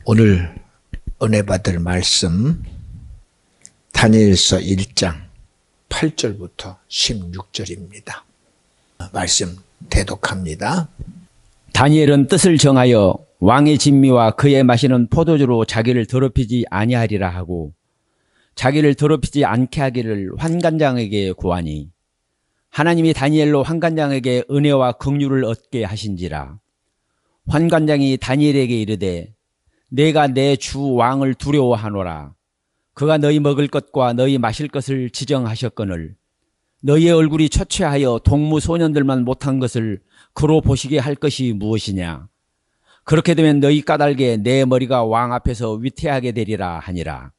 오늘 은혜 받을 말씀 다니엘서 1장 8절부터 16절입니다. 말씀 대독합니다. 다니엘은 뜻을 정하여 왕의 진미와 그의 마시는 포도주로 자기를 더럽히지 아니하리라 하고 자기를 더럽히지 않게 하기를 환관장에게 구하니 하나님이 다니엘로 환관장에게 은혜와 긍휼을 얻게 하신지라. 환관장이 다니엘에게 이르되 내가 내 주 왕을 두려워하노라. 그가 너희 먹을 것과 너희 마실 것을 지정하셨거늘 너희의 얼굴이 처취하여 동무 소년들만 못한 것을 그로 보시게 할 것이 무엇이냐. 그렇게 되면 너희 까닭에 내 머리가 왕 앞에서 위태하게 되리라 하니라.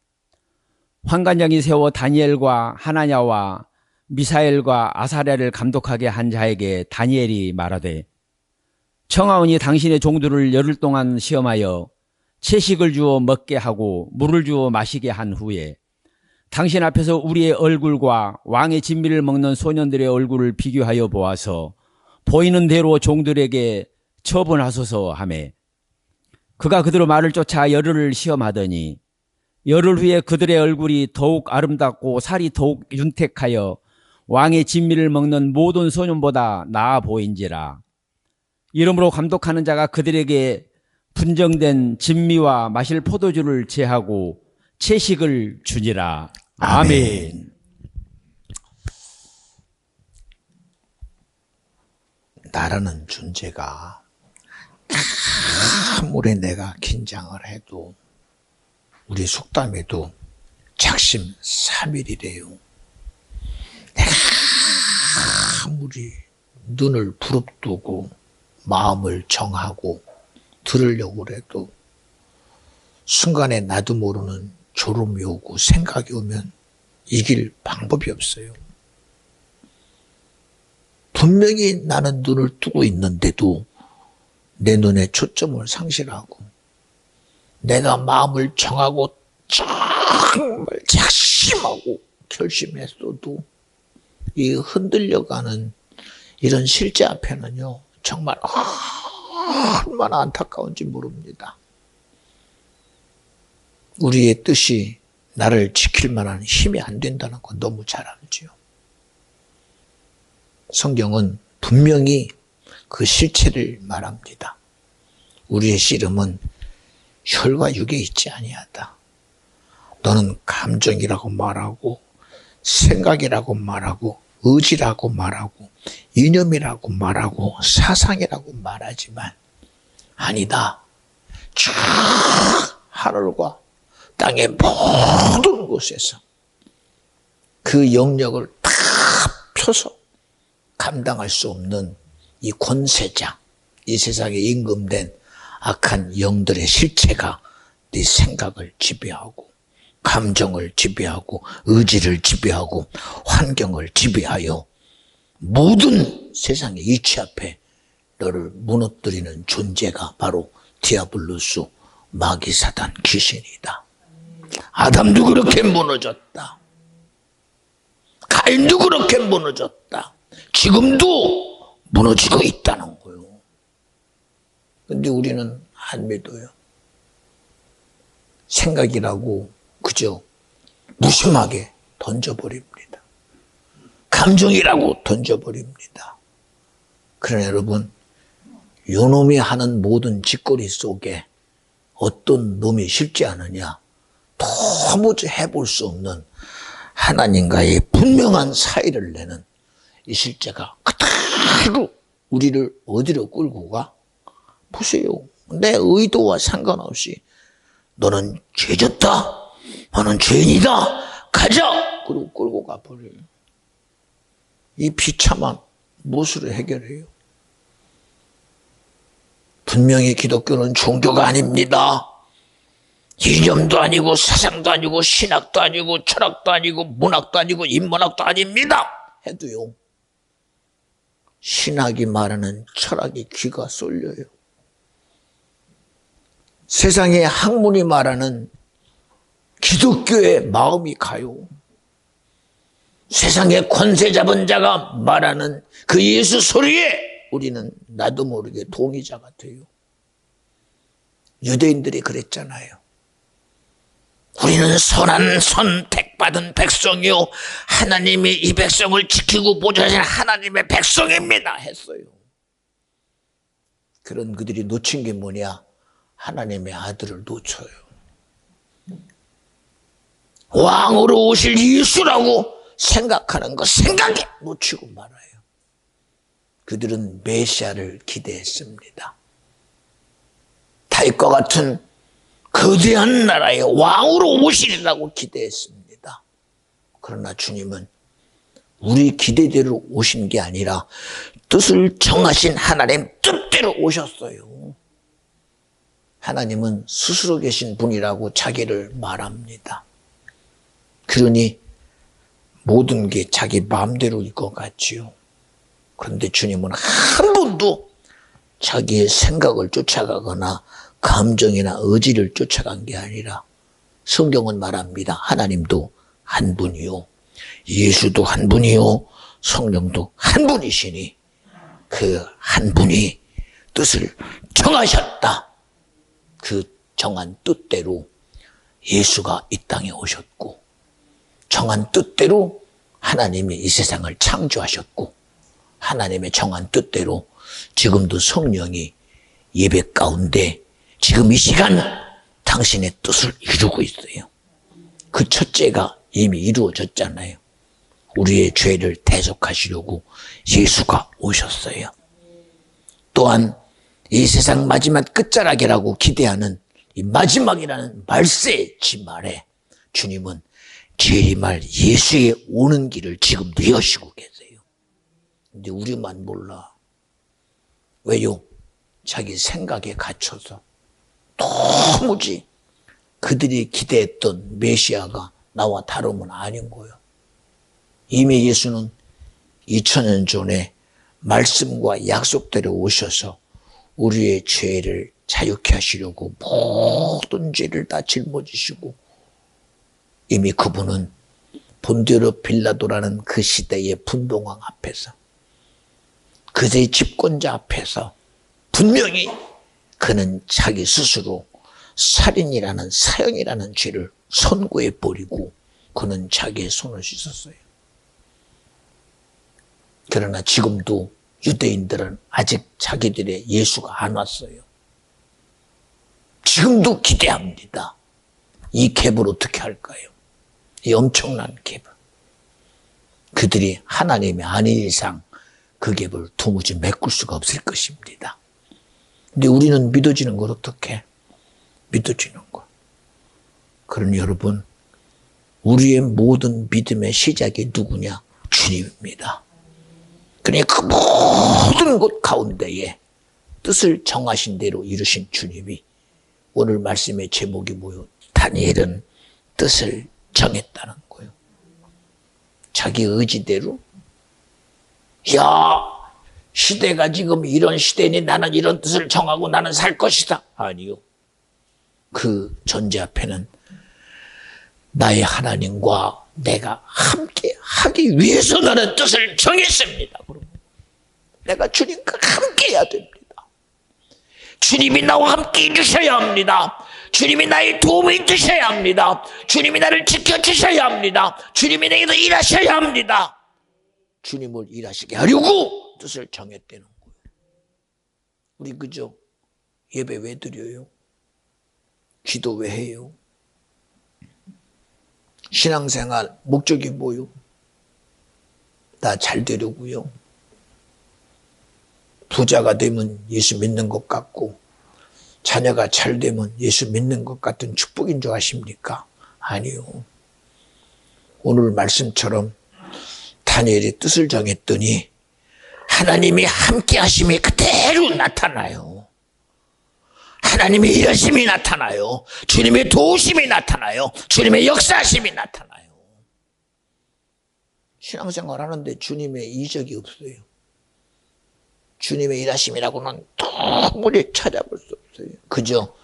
환관장이 세워 다니엘과 하나냐와 미사엘과 아사랴를 감독하게 한 자에게 다니엘이 말하되 청하오니 당신의 종들을 열흘 동안 시험하여 채식을 주어 먹게 하고 물을 주어 마시게 한 후에 당신 앞에서 우리의 얼굴과 왕의 진미를 먹는 소년들의 얼굴을 비교하여 보아서 보이는 대로 종들에게 처분하소서 하매 그가 그대로 말을 쫓아 열흘을 시험하더니 열흘 후에 그들의 얼굴이 더욱 아름답고 살이 더욱 윤택하여 왕의 진미를 먹는 모든 소년보다 나아 보인지라. 이러므로 감독하는 자가 그들에게 분정된 진미와 마실 포도주를 제하고 채식을 주니라. 아멘. 나라는 존재가 아무리 내가 긴장을 해도 우리 속담에도 작심삼일이래요. 내가 아무리 눈을 부릅뜨고 마음을 정하고 들으려고 해도 순간에 나도 모르는 졸음이 오고 생각이 오면 이길 방법이 없어요. 분명히 나는 눈을 뜨고 있는데도 내 눈에 초점을 상실하고 내가 마음을 정하고 정말 작심하고 결심했어도 이 흔들려가는 이런 실제 앞에는요 정말 얼마나 안타까운지 모릅니다. 우리의 뜻이 나를 지킬 만한 힘이 안 된다는 거 너무 잘 알지요. 성경은 분명히 그 실체를 말합니다. 우리의 씨름은 혈과 육에 있지 아니하다. 너는 감정이라고 말하고 생각이라고 말하고 의지라고 말하고 이념이라고 말하고 사상이라고 말하지만 아니다. 쭉 하늘과 땅의 모든 곳에서 그 영역을 다 펴서 감당할 수 없는 이 권세장, 이 세상에 임금된 악한 영들의 실체가 네 생각을 지배하고 감정을 지배하고 의지를 지배하고 환경을 지배하여 모든 세상의 이치 앞에 너를 무너뜨리는 존재가 바로 디아블로스 마귀사단 귀신이다. 아담도 그렇게 무너졌다. 가인도 그렇게 무너졌다. 지금도 무너지고 있다는 거예요. 근데 우리는 안 믿어요. 생각이라고 그저 무심하게 던져버립니다. 감정이라고 던져버립니다. 그러나 여러분, 요놈이 하는 모든 짓거리 속에 어떤 놈이 실지 않으냐? 도무지 해볼 수 없는 하나님과의 분명한 사이를 내는 이 실제가 그대로 우리를 어디로 끌고 가? 보세요. 내 의도와 상관없이 너는 죄졌다. 너는 죄인이다. 가자. 그리고 끌고 가버려요. 이 비참한 무엇으로 해결해요? 분명히 기독교는 종교가 아닙니다. 이념도 아니고 사상도 아니고 신학도 아니고 철학도 아니고 문학도 아니고 인문학도 아닙니다. 해도요. 신학이 말하는 철학이 귀가 쏠려요. 세상의 학문이 말하는 기독교의 마음이 가요. 세상의 권세 잡은 자가 말하는 그 예수 소리에 우리는 나도 모르게 동의자가 돼요. 유대인들이 그랬잖아요. 우리는 선한 선택받은 백성이요, 하나님이 이 백성을 지키고 보좌하신 하나님의 백성입니다 했어요. 그런 그들이 놓친 게 뭐냐? 하나님의 아들을 놓쳐요. 왕으로 오실 예수라고 생각하는 거 생각에 놓치고 말아요. 그들은 메시아를 기대했습니다. 다윗과 같은 거대한 나라의 왕으로 오시리라고 기대했습니다. 그러나 주님은 우리 기대대로 오신 게 아니라 뜻을 정하신 하나님 뜻대로 오셨어요. 하나님은 스스로 계신 분이라고 자기를 말합니다. 그러니 모든 게 자기 마음대로일 것 같지요. 그런데 주님은 한 번도 자기의 생각을 쫓아가거나 감정이나 의지를 쫓아간 게 아니라, 성경은 말합니다. 하나님도 한 분이요, 예수도 한 분이요, 성령도 한 분이시니 그 한 분이 뜻을 정하셨다. 그 정한 뜻대로 예수가 이 땅에 오셨고, 정한 뜻대로 하나님이 이 세상을 창조하셨고, 하나님의 정한 뜻대로 지금도 성령이 예배 가운데 지금 이 시간 당신의 뜻을 이루고 있어요. 그 첫째가 이미 이루어졌잖아요. 우리의 죄를 대속하시려고 예수가 오셨어요. 또한 이 세상 마지막 끝자락이라고 기대하는 이 마지막이라는 말세의 지말에 주님은 재림할 예수의 오는 길을 지금도 여시고 계세요. 근데 우리만 몰라. 왜요? 자기 생각에 갇혀서 도무지 그들이 기대했던 메시아가 나와 다름은 아닌 거예요. 이미 예수는 2000년 전에 말씀과 약속대로 오셔서 우리의 죄를 자유케 하시려고 모든 죄를 다 짊어지시고, 이미 그분은 본디오 빌라도라는 그 시대의 분봉왕 앞에서, 그의 집권자 앞에서 분명히 그는 자기 스스로 살인이라는 사형이라는 죄를 선고해 버리고 그는 자기의 손을 씻었어요. 그러나 지금도 유대인들은 아직 자기들의 예수가 안 왔어요. 지금도 기대합니다. 이 갭을 어떻게 할까요? 이 엄청난 갭을. 그들이 하나님이 아닌 이상 그 갭을 도무지 메꿀 수가 없을 것입니다. 근데 우리는 믿어지는 걸 어떻게? 믿어지는 것. 그러니 여러분, 우리의 모든 믿음의 시작이 누구냐? 주님입니다. 그러니까 그 모든 것 가운데에 뜻을 정하신 대로 이루신 주님이, 오늘 말씀의 제목이 뭐요? 다니엘은 뜻을 정했다는 거예요. 자기 의지대로. 야, 시대가 지금 이런 시대니 나는 이런 뜻을 정하고 나는 살 것이다. 아니요. 그 전제 앞에는 나의 하나님과 내가 함께 하기 위해서 나는 뜻을 정했습니다. 그러면 내가 주님과 함께 해야 됩니다. 주님이 나와 함께 해주셔야 합니다. 주님이 나의 도움이 되셔야 합니다. 주님이 나를 지켜주셔야 합니다. 주님이 내게도 일하셔야 합니다. 주님을 일하시게 하려고 뜻을 정했다는 거예요. 우리 그저 예배 왜 드려요? 기도 왜 해요? 신앙생활 목적이 뭐요? 나 잘 되려고요. 부자가 되면 예수 믿는 것 같고, 자녀가 잘 되면 예수 믿는 것 같은 축복인 줄 아십니까? 아니요. 오늘 말씀처럼 다니엘이 뜻을 정했더니 하나님이 함께 하심이 그대로 나타나요. 하나님의 일하심이 나타나요. 주님의 도우심이 나타나요. 주님의 역사하심이 나타나요. 신앙생활 하는데 주님의 이적이 없어요. 주님의 일하심이라고는 도무지 찾아볼 수 없어요. 그저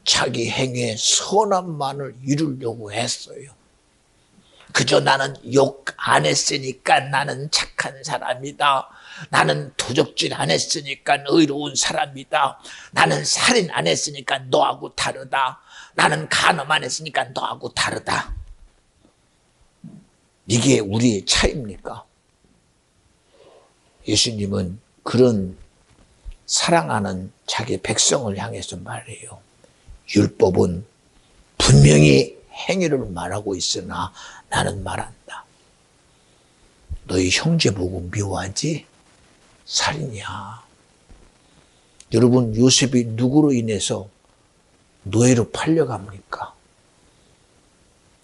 자기 행위의 선함만을 이루려고 했어요. 그저 나는 욕 안 했으니까 나는 착한 사람이다. 나는 도적질 안 했으니까 의로운 사람이다. 나는 살인 안 했으니까 너하고 다르다. 나는 간음 안 했으니까 너하고 다르다. 이게 우리의 차이입니까? 예수님은 그런 사랑하는 자기 백성을 향해서 말해요. 율법은 분명히 행위를 말하고 있으나 나는 말한다. 너희 형제 보고 미워하지? 살인이야. 여러분, 요셉이 누구로 인해서 노예로 팔려갑니까?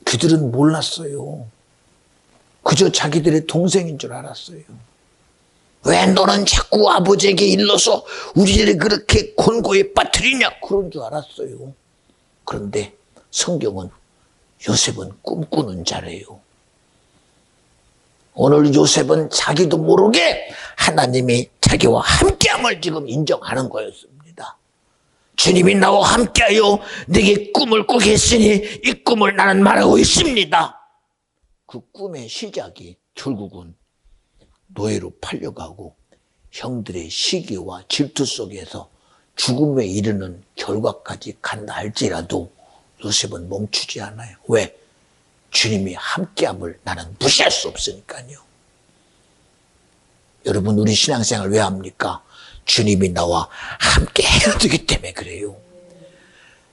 그들은 몰랐어요. 그저 자기들의 동생인 줄 알았어요. 왜 너는 자꾸 아버지에게 일러서 우리들이 그렇게 곤고에 빠뜨리냐? 그런 줄 알았어요. 그런데 성경은 요셉은 꿈꾸는 자래요. 오늘 요셉은 자기도 모르게 하나님이 자기와 함께함을 지금 인정하는 거였습니다. 주님이 나와 함께하여 내게 꿈을 꾸게 했으니 이 꿈을 나는 말하고 있습니다. 그 꿈의 시작이 결국은 노예로 팔려가고 형들의 시기와 질투 속에서 죽음에 이르는 결과까지 간다 할지라도 요셉은 멈추지 않아요. 왜? 주님이 함께함을 나는 무시할 수 없으니까요. 여러분, 우리 신앙생활 왜 합니까? 주님이 나와 함께 해야 되기 때문에 그래요.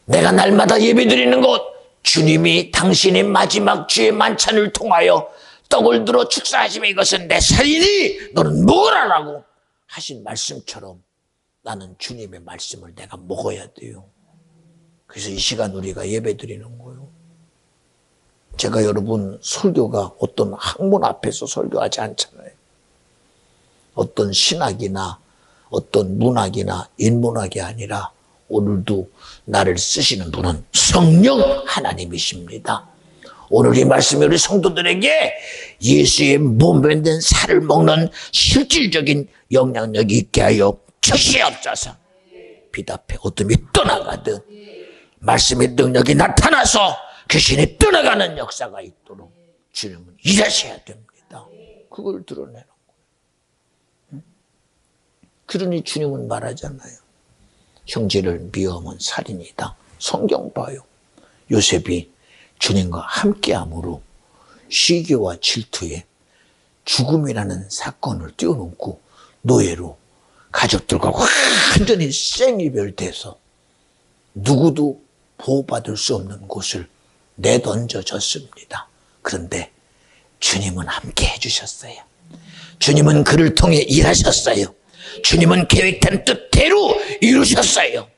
내가 날마다 예배드리는 것, 주님이 당신의 마지막 주의 만찬을 통하여 떡을 들어 축사하시면 이것은 내 살이니 너는 먹으라라고 하신 말씀처럼 나는 주님의 말씀을 내가 먹어야 돼요. 그래서 이 시간 우리가 예배드리는 거예요. 제가 여러분 설교가 어떤 학문 앞에서 설교하지 않잖아요. 어떤 신학이나 어떤 문학이나 인문학이 아니라 오늘도 나를 쓰시는 분은 성령 하나님이십니다. 오늘 이 말씀이 우리 성도들에게 예수의 몸에 된 살을 먹는 실질적인 영향력이 있게 하여 주시옵소서. 빛 앞에 어둠이 떠나가듯 말씀의 능력이 나타나서 귀신이 떠나가는 역사가 있도록 주님은 일하셔야 됩니다. 그걸 드러내는 거예요. 그러니 주님은 말하잖아요. 형제를 미워하면 살인이다. 성경 봐요. 요셉이 주님과 함께함으로 시기와 질투에 죽음이라는 사건을 띄워놓고 노예로 가족들과 완전히 생이별돼서 누구도 보호받을 수 없는 곳을 내던져졌습니다. 그런데 주님은 함께 해주셨어요. 주님은 그를 통해 일하셨어요. 주님은 계획된 뜻대로 이루셨어요.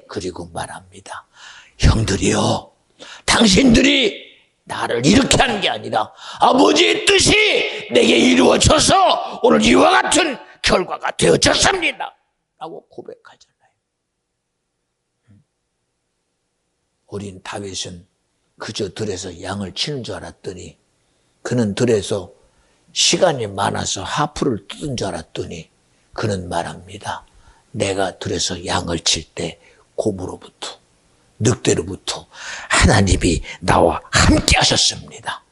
그리고 말합니다. 형들이여, 당신들이 나를 이렇게 하는 게 아니라 아버지의 뜻이 내게 이루어져서 오늘 이와 같은 결과가 되어졌습니다. 라고 고백하잖아요. 어린 다윗은 그저 들에서 양을 치는 줄 알았더니 그는 들에서 시간이 많아서 하프를 뜯은 줄 알았더니 그는 말합니다. 내가 들에서 양을 칠 때 곰으로부터 늑대로부터 하나님이 나와 함께 하셨습니다.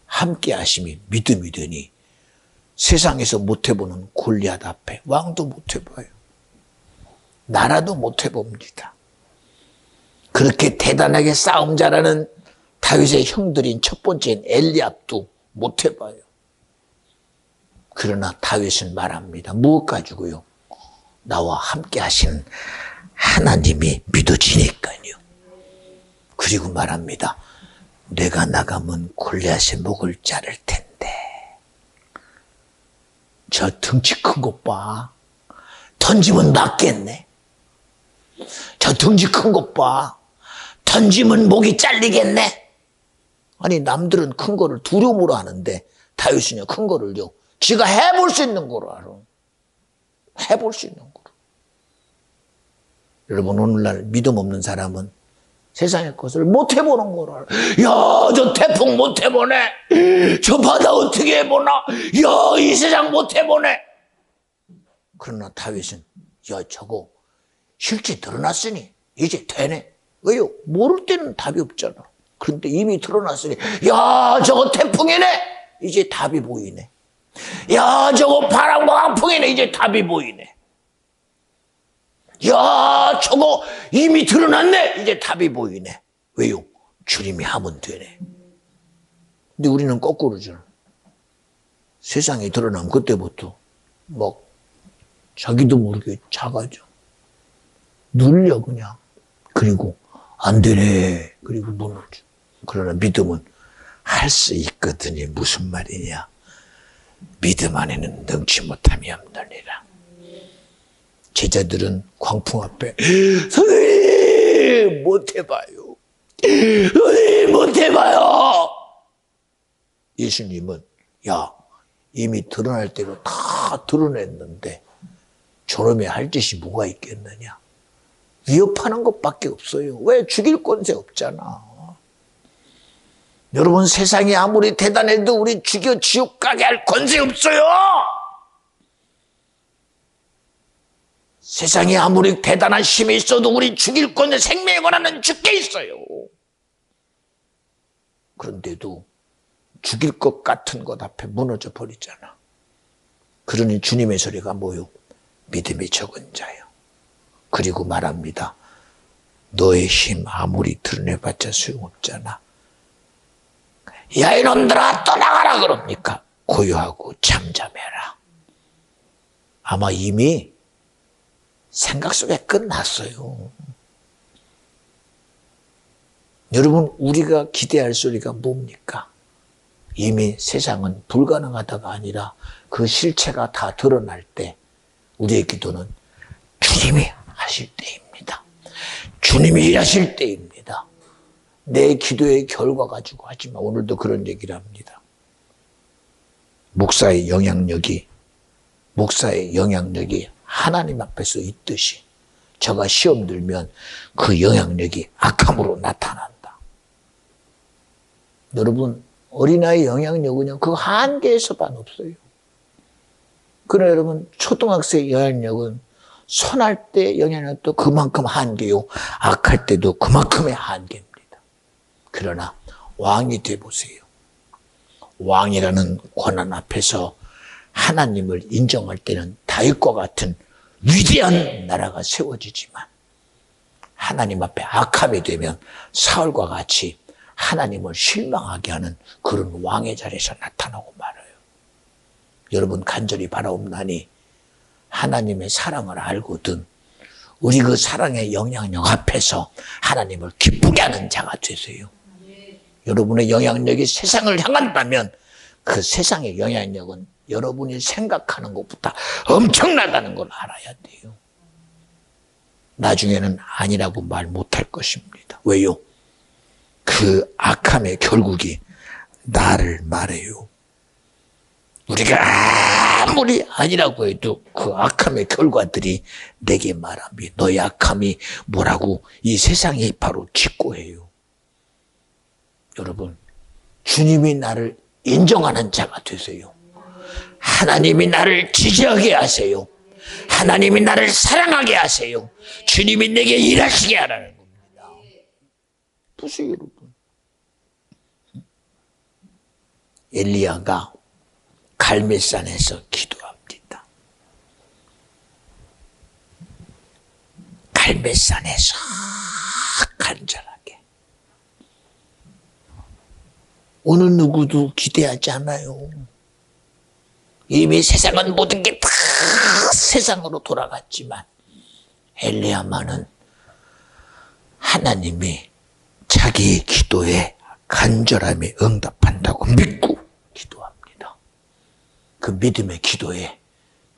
함께 하심이 믿음이 되니 세상에서 못 해보는 골리앗 앞에 왕도 못 해봐요. 나라도 못 해봅니다. 그렇게 대단하게 싸움 잘하는 다윗의 형들인 첫 번째인 엘리압도 못 해봐요. 그러나 다윗은 말합니다. 무엇 가지고요? 나와 함께 하시는 하나님이 믿어지니까요. 그리고 말합니다. 내가 나가면 골리앗의 목을 자를 텐데. 저 덩치 큰 것 봐. 던지면 맞겠네. 저 덩치 큰 것 봐. 던지면 목이 잘리겠네. 아니, 남들은 큰 거를 두려움으로 하는데 다윗은요, 큰 거를요, 지가 해볼 수 있는 거로 알아. 해볼 수 있는 거로. 여러분, 오늘날 믿음 없는 사람은 세상의 것을 못 해보는 거로 알아. 야, 저 태풍 못 해보네. 저 바다 어떻게 해보나. 야, 이 세상 못 해보네. 그러나 다윗은 야, 저거 실제 드러났으니 이제 되네. 왜요? 모를 때는 답이 없잖아. 그런데 이미 드러났으니 야, 저거 태풍이네. 이제 답이 보이네. 야, 저거 바람과 풍에는 이제 답이 보이네. 야, 저거 이미 드러났네. 이제 답이 보이네. 왜요? 주님이 하면 되네. 근데 우리는 거꾸로죠. 세상이 드러나면 그때부터 막 자기도 모르게 작아져. 눌려 그냥. 그리고 안 되네. 그리고 무너져. 그러나 믿음은 할 수 있거든요. 무슨 말이냐. 믿음 안에는 능치 못함이 없느니라. 제자들은 광풍 앞에 선생님 못해봐요. 선생님 못해봐요. 예수님은 야 이미 드러날 대로 다 드러냈는데 저놈이 할 짓이 뭐가 있겠느냐. 위협하는 것밖에 없어요. 왜? 죽일 권세 없잖아. 여러분 세상이 아무리 대단해도 우리 죽여 지옥 가게 할 권세 없어요. 세상이 아무리 대단한 힘이 있어도 우리 죽일 권세 생명의 권한은 죽게 있어요. 그런데도 죽일 것 같은 것 앞에 무너져 버리잖아. 그러니 주님의 소리가 뭐요? 믿음이 적은 자요. 그리고 말합니다. 너의 힘 아무리 드러내봤자 소용없잖아. 야 이놈들아 떠나가라 그럽니까? 고요하고 잠잠해라. 아마 이미 생각 속에 끝났어요. 여러분 우리가 기대할 소리가 뭡니까? 이미 세상은 불가능하다가 아니라 그 실체가 다 드러날 때 우리의 기도는 주님이 하실 때입니다. 주님이 일하실 때입니다. 내 기도의 결과 가지고 하지만 오늘도 그런 얘기를 합니다. 목사의 영향력이 하나님 앞에서 있듯이 저가 시험 들면 그 영향력이 악함으로 나타난다. 여러분 어린아이 영향력은요 그 한계에서만 없어요. 그러나 여러분 초등학생 영향력은 선할 때 영향력도 그만큼 한계요 악할 때도 그만큼의 한계입니다. 그러나 왕이 돼보세요. 왕이라는 권한 앞에서 하나님을 인정할 때는 다윗과 같은 위대한 나라가 세워지지만 하나님 앞에 악함이 되면 사울과 같이 하나님을 실망하게 하는 그런 왕의 자리에서 나타나고 말아요. 여러분 간절히 바라옵나니 하나님의 사랑을 알거든 우리 그 사랑의 영향력 앞에서 하나님을 기쁘게 하는 자가 되세요. 여러분의 영향력이 세상을 향한다면 그 세상의 영향력은 여러분이 생각하는 것보다 엄청나다는 걸 알아야 돼요. 나중에는 아니라고 말 못할 것입니다. 왜요? 그 악함의 결국이 나를 말해요. 우리가 아무리 아니라고 해도 그 악함의 결과들이 내게 말합니다. 너의 악함이 뭐라고 이 세상이 바로 직고해요. 여러분 주님이 나를 인정하는 자가 되세요. 하나님이 나를 지지하게 하세요. 하나님이 나를 사랑하게 하세요. 주님이 내게 일하시게 하라는 겁니다. 보세요 여러분. 엘리야가 갈멜산에서 기도합니다. 갈멜산에서 간절하게. 어느 누구도 기대하지 않아요. 이미 세상은 모든 게 다 세상으로 돌아갔지만 엘리야만은 하나님이 자기의 기도에 간절함에 응답한다고 믿고 기도합니다. 그 믿음의 기도에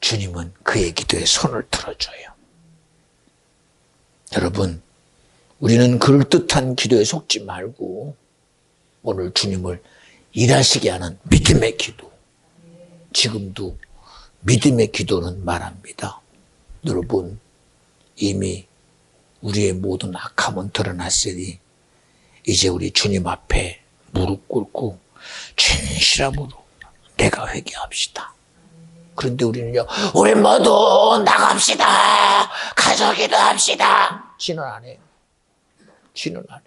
주님은 그의 기도에 손을 들어줘요. 여러분 우리는 그럴듯한 기도에 속지 말고 오늘 주님을 일하시게 하는 믿음의 기도, 지금도 믿음의 기도는 말합니다. 여러분 이미 우리의 모든 악함은 드러났으니 이제 우리 주님 앞에 무릎 꿇고 진실함으로 내가 회개합시다. 그런데 우리는요, 우리 모두 나갑시다. 가족이도 합시다. 지는 안 해요. 지는 안 해요.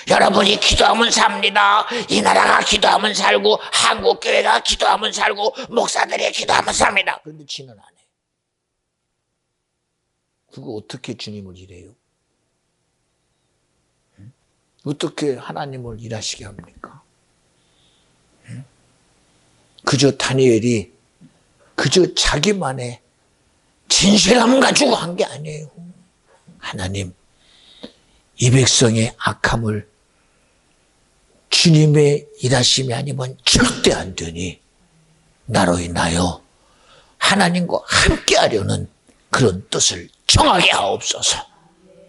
여러분이 기도하면 삽니다. 이 나라가 기도하면 살고 한국교회가 기도하면 살고 목사들이 기도하면 삽니다. 그런데 지는 안 해요. 그거 어떻게 주님을 일해요? 어떻게 하나님을 일하시게 합니까? 그저 다니엘이 그저 자기만의 진실함 가지고 한 게 아니에요. 하나님, 이 백성의 악함을 주님의 일하심이 아니면 절대 안 되니 나로 인하여 하나님과 함께하려는 그런 뜻을 정하게 하옵소서.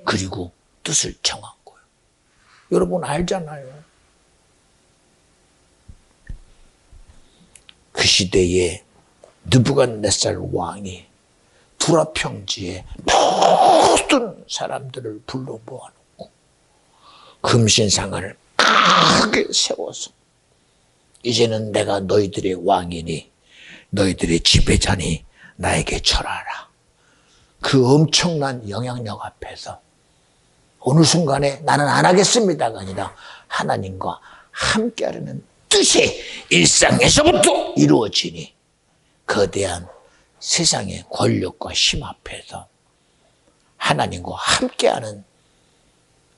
그리고 뜻을 정한 거예요. 여러분 알잖아요. 그 시대에 느부갓네살 왕이 두라 평지에 모든 사람들을 불러 모아놓고 금신상을 크게 세워서 이제는 내가 너희들의 왕이니 너희들의 지배자니 나에게 절하라. 그 엄청난 영향력 앞에서 어느 순간에 나는 안 하겠습니다가 아니라 하나님과 함께하려는 뜻이 일상에서부터 이루어지니 거대한 세상의 권력과 힘 앞에서 하나님과 함께하는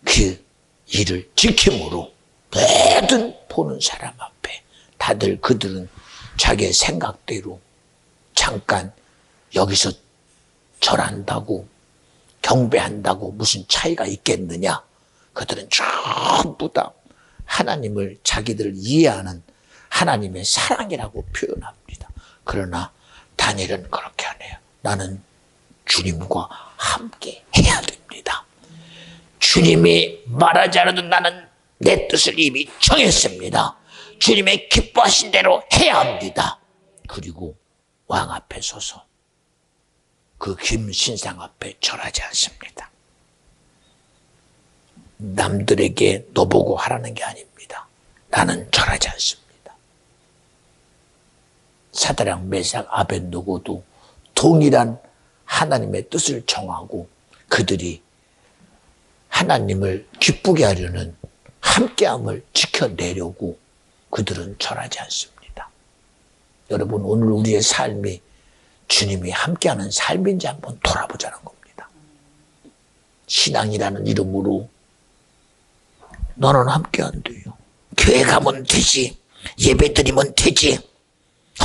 그 일을 지킴으로 모든 보는 사람 앞에 다들 그들은 자기의 생각대로 잠깐 여기서 절한다고 경배한다고 무슨 차이가 있겠느냐. 그들은 전부 다 하나님을 자기들 이해하는 하나님의 사랑이라고 표현합니다. 그러나 다니엘은 그렇게 안 해요. 나는 주님과 함께 해야 됩니다. 주님이 말하지 않아도 나는 내 뜻을 이미 정했습니다. 주님의 기뻐하신 대로 해야 합니다. 그리고 왕 앞에 서서 그 김신상 앞에 절하지 않습니다. 남들에게 너 보고 하라는 게 아닙니다. 나는 절하지 않습니다. 사드락, 메삭, 아벳느고도 동일한 하나님의 뜻을 정하고 그들이 하나님을 기쁘게 하려는 함께함을 지켜내려고 그들은 절하지 않습니다. 여러분, 오늘 우리의 삶이 주님이 함께하는 삶인지 한번 돌아보자는 겁니다. 신앙이라는 이름으로 너는 함께 안 돼요. 교회 가면 되지, 예배 드리면 되지,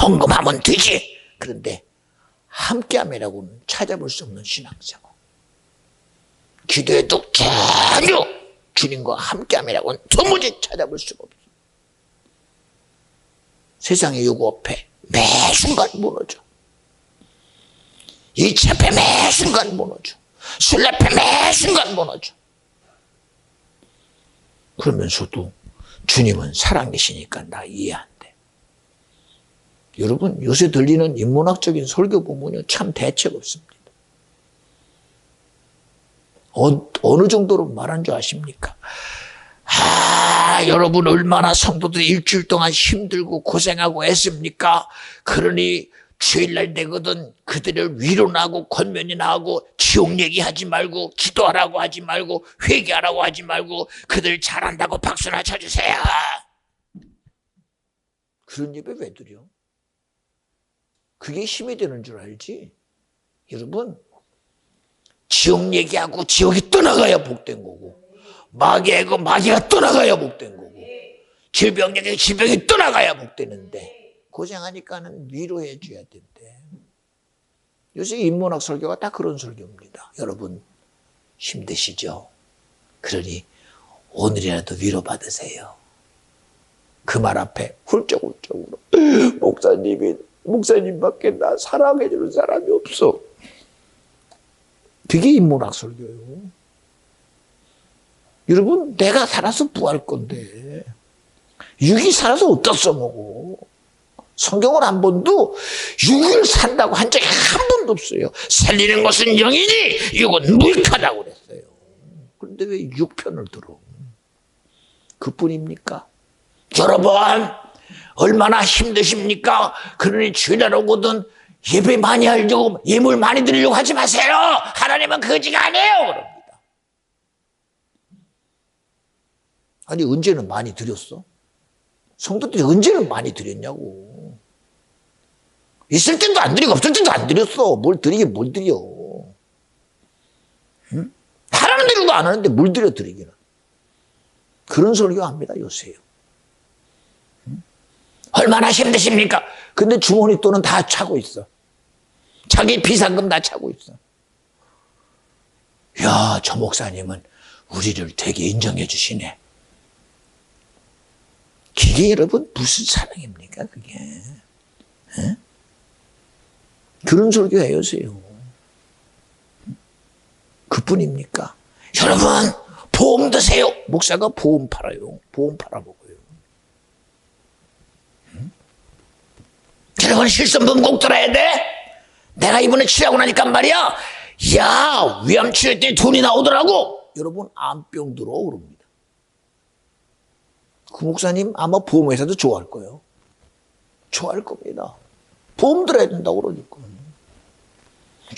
헌금하면 되지. 그런데 함께함이라고는 찾아볼 수 없는 신앙생활. 기도에도 전혀 주님과 함께함이라고는 도무지 찾아볼 수가 없어요. 세상의 요구 앞에 매 순간 무너져. 이치 앞에 매 순간 무너져. 술 앞에 매 순간 무너져. 그러면서도 주님은 살아계시니까 나 이해 안 돼. 여러분, 요새 들리는 인문학적인 설교 보면요, 참 대책 없습니다. 어느 정도로 말한 줄 아십니까? 여러분 얼마나 성도들이 일주일 동안 힘들고 고생하고 애씁니까? 그러니 주일날 되거든 그들을 위로나 하고 권면이나 하고 지옥 얘기하지 말고 기도하라고 하지 말고 회개하라고 하지 말고 그들 잘한다고 박수나 쳐주세요. 그런 예배 왜 드려? 그게 힘이 되는 줄 알지? 여러분, 지옥 얘기하고 지옥이 떠나가야 복된 거고 마귀하고 마귀가 떠나가야 복된 거고 질병 얘기하고 질병이 떠나가야 복되는데 고생하니까는 위로해 줘야 된대. 요새 인문학 설교가 다 그런 설교입니다. 여러분 힘드시죠? 그러니 오늘이라도 위로받으세요. 그 말 앞에 훌쩍훌쩍으로 목사님밖에 나 사랑해 주는 사람이 없어. 그게 인문학 설교예요. 여러분, 내가 살아서 부할 건데 육이 살아서 어디다 써먹어. 성경은 한 번도 육을 산다고 한 적이 한 번도 없어요. 살리는 것은 영이니 육은 무익하다고 그랬어요. 그런데 왜 육편을 들어? 그뿐입니까? 여러분 얼마나 힘드십니까? 그러니 주일날 오거든 예배 많이 하려고 예물 많이 드리려고 하지 마세요. 하나님은 거지가 아니에요. 그럽니다. 아니, 언제는 많이 드렸어? 성도들이 언제는 많이 드렸냐고. 있을 때도 안 드리고 없을 때도 안 드렸어. 뭘 드리긴 뭘 드려. 응? 하라는 대로도 안 하는데 뭘 드려 드리기는. 그런 설교합니다, 요새요. 응? 얼마나 힘드십니까? 근데 주머니 돈은 다 차고 있어. 자기 비상금 다 차고 있어. 야, 저 목사님은 우리를 되게 인정해 주시네. 그게 여러분 무슨 사랑입니까, 그게? 에? 그런 설교해요, 요새요. 그뿐입니까? 여러분, 보험 드세요. 목사가 보험 팔아요. 보험 팔아먹어요. 응? 여러분, 실손보험 꼭 들어야 돼? 내가 이번에 치료하고 나니까 말이야. 야, 위암 치료 때 돈이 나오더라고. 여러분, 암병 들어 그럽니다. 그 목사님 아마 보험회사도 좋아할 거예요. 좋아할 겁니다. 보험 들어야 된다고 그러니까.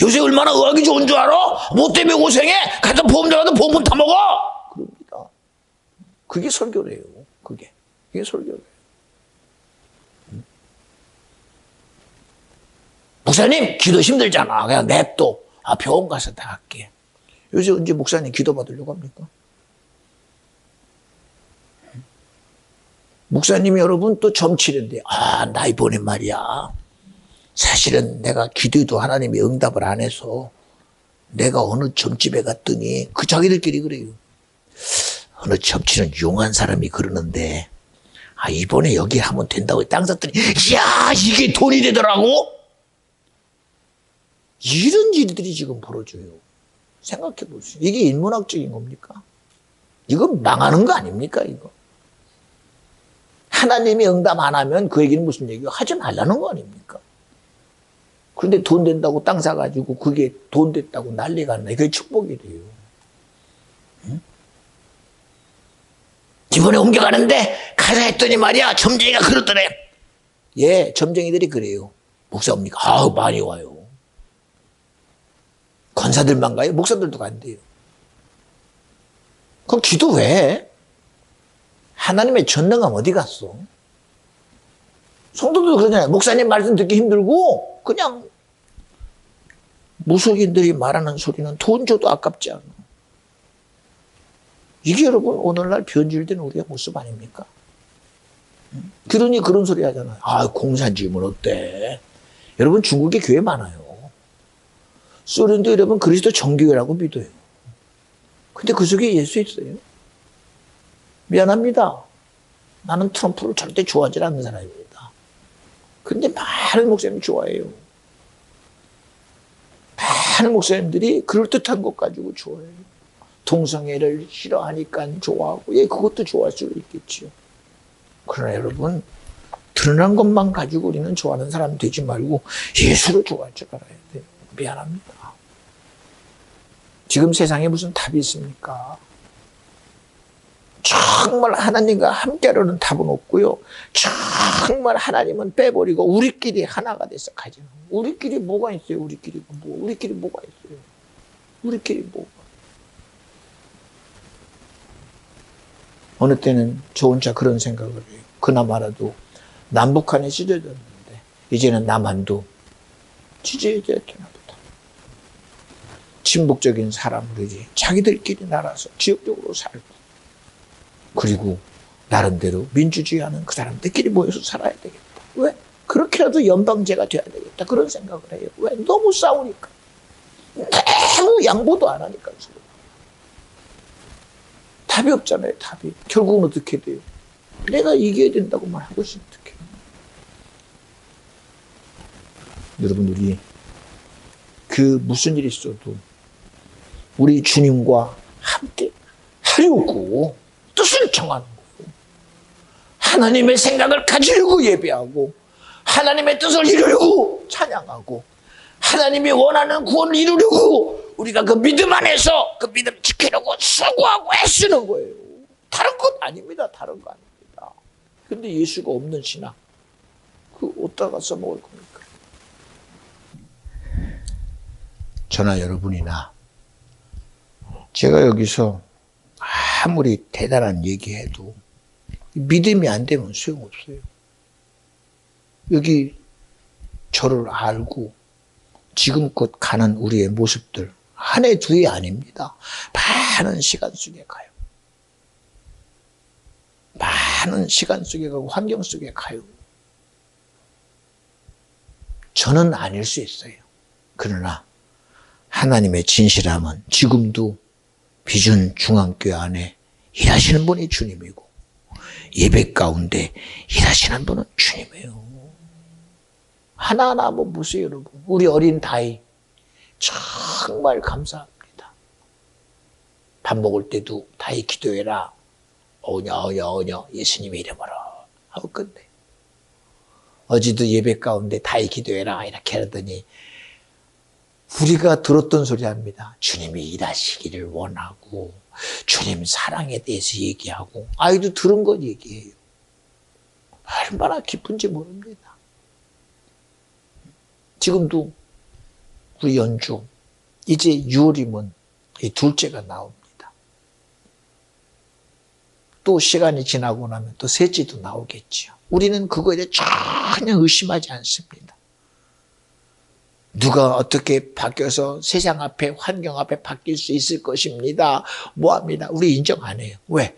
요새 얼마나 의학이 좋은 줄 알아? 뭐 때문에 고생해? 가서 보험 들어가도 보험금 다 먹어! 그럽니다. 그게 설교래요. 그게 설교래요. 목사님, 기도 힘들잖아. 그냥 냅둬. 아, 병원 가서 다 할게. 요새 언제 목사님 기도 받으려고 합니까? 목사님이 여러분 또 점치는데, 아, 나 이번에 말이야. 사실은 내가 기도도 하나님이 응답을 안 해서 내가 어느 점집에 갔더니 그 자기들끼리 그래요. 어느 점치는 용한 사람이 그러는데, 아, 이번에 여기 하면 된다고 땅 샀더니, 야, 이게 돈이 되더라고? 이런 일들이 지금 벌어져요. 생각해 보세요. 이게 인문학적인 겁니까? 이건 망하는 거 아닙니까, 이거? 하나님이 응답 안 하면 그 얘기는 무슨 얘기예요? 하지 말라는 거 아닙니까? 그런데 돈 된다고 땅 사가지고 그게 돈 됐다고 난리가 나요. 그게 축복이 돼요. 응? 이번에 옮겨가는데 가자 했더니 말이야, 점쟁이가 그러더래. 예, 점쟁이들이 그래요. 목사 옵니까? 아우, 많이 와요. 권사들만 가요? 목사들도 간대요. 그럼 기도 왜 해? 하나님의 전능함 어디 갔어? 성도도 그러잖아요. 목사님 말씀 듣기 힘들고 그냥 무속인들이 말하는 소리는 돈 줘도 아깝지 않아. 이게 여러분 오늘날 변질된 우리의 모습 아닙니까? 그러니 그런 소리 하잖아요. 아, 공산 지으면 어때? 여러분 중국에 교회 많아요. 소련도 여러분 그리스도 정교회라고 믿어요. 근데 그 속에 예수 있어요? 미안합니다. 나는 트럼프를 절대 좋아하지 않는 사람입니다. 근데 많은 목사님이 좋아해요. 많은 목사님들이 그럴듯한 것 가지고 좋아해요. 동성애를 싫어하니까 좋아하고, 예, 그것도 좋아할 수 있겠지요. 그러나 여러분, 드러난 것만 가지고 우리는 좋아하는 사람 되지 말고 예수를 좋아할 줄 알아야 돼요. 미안합니다. 지금 세상에 무슨 답이 있습니까? 정말 하나님과 함께하려는 답은 없고요. 정말 하나님은 빼버리고 우리끼리 하나가 돼서 가지는. 우리끼리 뭐가 있어요? 우리끼리 뭐가 있어요? 우리끼리 뭐가? 어느 때는 저 혼자 그런 생각을 해요. 그나마라도 남북한이 찢어졌는데 이제는 남한도 찢어져야 되나 보다. 친북적인 사람들이 자기들끼리 나라서 지역적으로 살고, 그리고 나름대로 민주주의하는 그 사람들끼리 모여서 살아야 되겠다. 왜? 그렇게라도 연방제가 돼야 되겠다. 그런 생각을 해요. 왜? 너무 싸우니까. 너무 양보도 안 하니까. 답이 없잖아요, 답이. 결국은 어떻게 돼요? 내가 이겨야 된다고만 하고 있으면 어떡해. 여러분, 우리 그 무슨 일이 있어도 우리 주님과 함께 하려고 뜻을 정하는 거예요. 하나님의 생각을 가지려고 예배하고, 하나님의 뜻을 이루려고 찬양하고, 하나님이 원하는 구원을 이루려고 우리가 그 믿음 안에서 그 믿음 지키려고 수고하고 애쓰는 거예요. 다른 것 아닙니다. 다른 거 아닙니다. 근데 예수가 없는 신앙, 그 어디다가 써먹을 겁니까? 저나 여러분이나 제가 여기서 아무리 대단한 얘기해도 믿음이 안 되면 소용없어요. 여기 저를 알고 지금껏 가는 우리의 모습들 한 해 두 해 아닙니다. 많은 시간 속에 가요. 많은 시간 속에 가고 환경 속에 가요. 저는 아닐 수 있어요. 그러나 하나님의 진실함은 지금도 비전 중앙교회 안에 일하시는 분이 주님이고 예배 가운데 일하시는 분은 주님이에요. 하나하나 한번 보세요, 여러분. 우리 어린 다이 정말 감사합니다. 밥 먹을 때도 다이 기도해라. 어녀 예수님의 이름으로 하고 끝내. 어제도 예배 가운데 다이 기도해라 이렇게 하더니 우리가 들었던 소리 합니다. 주님이 일하시기를 원하고 주님 사랑에 대해서 얘기하고 아이도 들은 건 얘기해요. 얼마나 기쁜지 모릅니다. 지금도 우리 연주 이제 6월이면 이 둘째가 나옵니다. 또 시간이 지나고 나면 또 셋째도 나오겠죠. 우리는 그거에 대해 전혀 의심하지 않습니다. 누가 어떻게 바뀌어서 세상 앞에 환경 앞에 바뀔 수 있을 것입니다. 뭐합니다. 우리 인정 안 해요. 왜?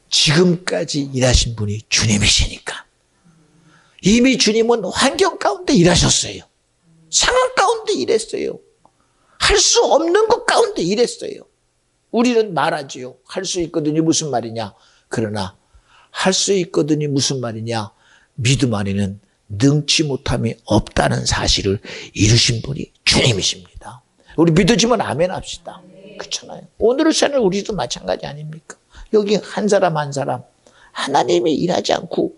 지금까지 일하신 분이 주님이시니까. 이미 주님은 환경 가운데 일하셨어요. 상황 가운데 일했어요. 할 수 없는 것 가운데 일했어요. 우리는 말하지요. 할 수 있거든요. 무슨 말이냐. 그러나 할 수 있거든요. 무슨 말이냐. 믿음 안에는 능치 못함이 없다는 사실을 이루신 분이 주님이십니다. 우리 믿어지면 아멘 합시다. 그렇잖아요. 오늘의 삶은 우리도 마찬가지 아닙니까? 여기 한 사람 한 사람 하나님이 일하지 않고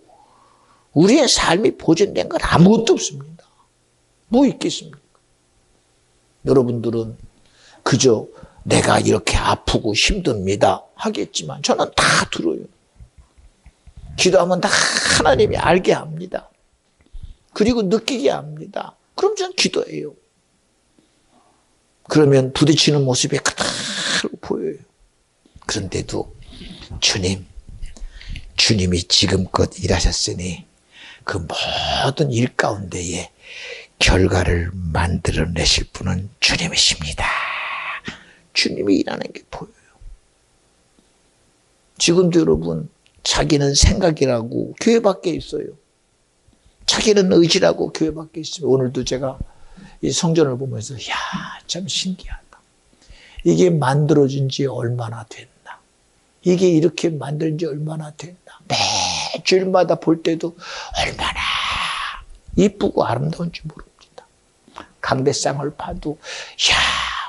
우리의 삶이 보존된 건 아무것도 없습니다. 뭐 있겠습니까? 여러분들은 그저 내가 이렇게 아프고 힘듭니다 하겠지만 저는 다 들어요. 기도하면 다 하나님이 알게 합니다. 그리고 느끼게 합니다. 그럼 저는 기도해요. 그러면 부딪히는 모습이 그대로 보여요. 그런데도 주님이 지금껏 일하셨으니 그 모든 일 가운데에 결과를 만들어내실 분은 주님이십니다. 주님이 일하는 게 보여요. 지금도 여러분 자기는 생각이라고 교회 밖에 있어요. 자기는 의지라고 교회 밖에 있어요. 오늘도 제가 이 성전을 보면서 참 신기하다. 이게 만들어진 지 얼마나 됐나. 이게 이렇게 만든 지 얼마나 됐나. 매 주일마다 볼 때도 얼마나 이쁘고 아름다운지 모릅니다. 강대상을 봐도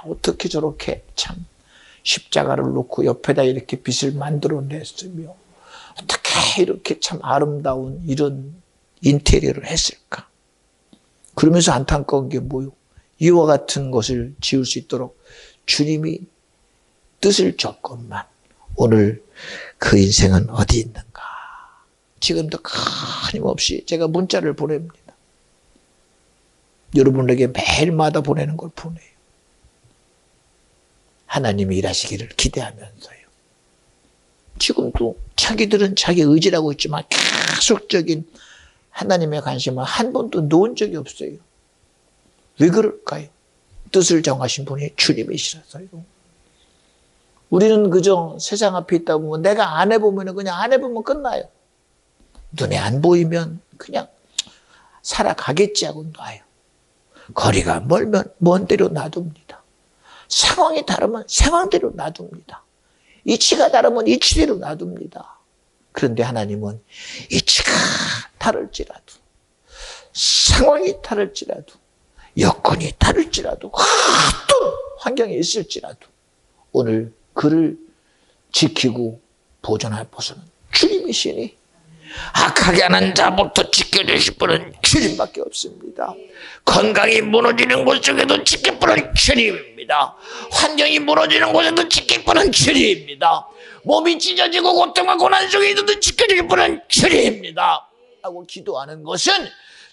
어떻게 저렇게 참 십자가를 놓고 옆에다 이렇게 빛을 만들어냈으며 어떻게 이렇게 참 아름다운 이런 인테리어를 했을까. 그러면서 안타까운 게 뭐요? 이와 같은 것을 지을 수 있도록 주님이 뜻을 줬건만 오늘 그 인생은 어디 있는가. 지금도 끊임없이 제가 문자를 보냅니다. 여러분에게 매일마다 보내는 걸 보내요. 하나님이 일하시기를 기대하면서요. 지금도 자기들은 자기 의지라고 있지만 계속적인 하나님의 관심을 한 번도 놓은 적이 없어요. 왜 그럴까요? 뜻을 정하신 분이 주님이시라서요. 우리는 그저 세상 앞에 있다 보면 내가 안 해보면 그냥 안 해보면 끝나요. 눈에 안 보이면 그냥 살아가겠지 하고 놔요. 거리가 멀면 먼 데로 놔둡니다. 상황이 다르면 상황대로 놔둡니다. 이치가 다르면 이치대로 놔둡니다. 그런데 하나님은 이치가 다를지라도 상황이 다를지라도 여건이 다를지라도 어떤 환경이 있을지라도 오늘 그를 지키고 보존할 것은 주님이시니 악하게 하는 자부터 지켜주실 분은 주님밖에 없습니다. 건강이 무너지는 곳 속에도 지킬 분은 주님입니다. 환경이 무너지는 곳에도 지킬 분은 주님입니다. 몸이 찢어지고 고통과 고난 속에 있어도 지켜줄 분은 주님입니다. 하고 기도하는 것은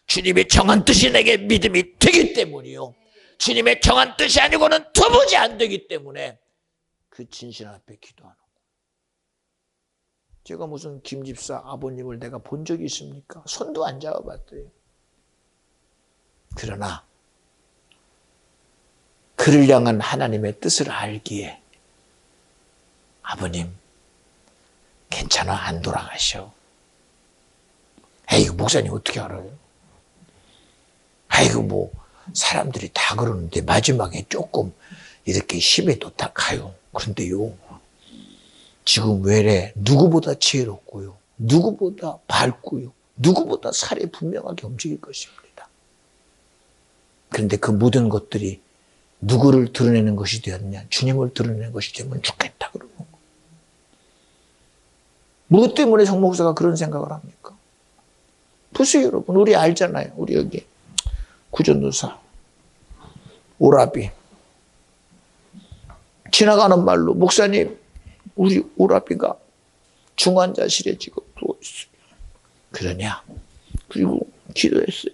주님의 정한 뜻이 내게 믿음이 되기 때문이요. 주님의 정한 뜻이 아니고는 도무지 안 되기 때문에 그 진실 앞에 기도하는 거예요. 제가 무슨 김 집사 아버님을 내가 본 적이 있습니까? 손도 안 잡아봤어요. 그러나 그를 향한 하나님의 뜻을 알기에 아버님 괜찮아, 안 돌아가셔. 에이구, 목사님 어떻게 알아요? 아이고, 뭐 사람들이 다 그러는데 마지막에 조금 이렇게 힘이 뒀다 가요. 그런데요, 지금 외래 누구보다 지혜롭고요, 누구보다 밝고요, 누구보다 살이 분명하게 움직일 것입니다. 그런데 그 모든 것들이 누구를 드러내는 것이 되었냐? 주님을 드러내는 것이 되면 좋겠다 그러는 거예요. 무엇 때문에 정 목사가 그런 생각을 합니까? 보세요, 여러분. 우리 알잖아요. 우리 여기 구전도사 오라비 지나가는 말로, 목사님 우리 오라비가 중환자실에 지금 누워있어요. 그러냐? 그리고 기도했어요.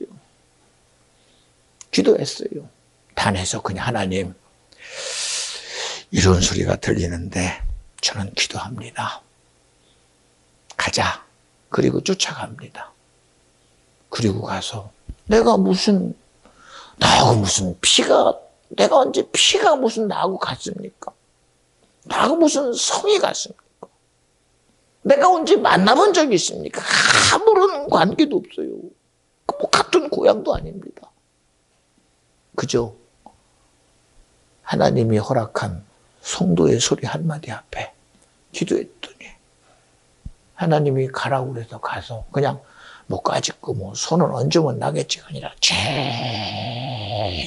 단에서 그냥 하나님, 이런 소리가 들리는데 저는 기도합니다. 가자. 그리고 쫓아갑니다. 그리고 가서 내가 무슨 내가 언제 피가 무슨 나하고 같습니까? 나하고 무슨 성이 같습니까? 내가 언제 만나본 적이 있습니까? 아무런 관계도 없어요. 뭐 같은 고향도 아닙니다. 그저 하나님이 허락한 성도의 소리 한마디 앞에 기도했더니 하나님이 가라고 그래서 가서 그냥 못 가지고 뭐 손을 얹으면 나겠지가 아니라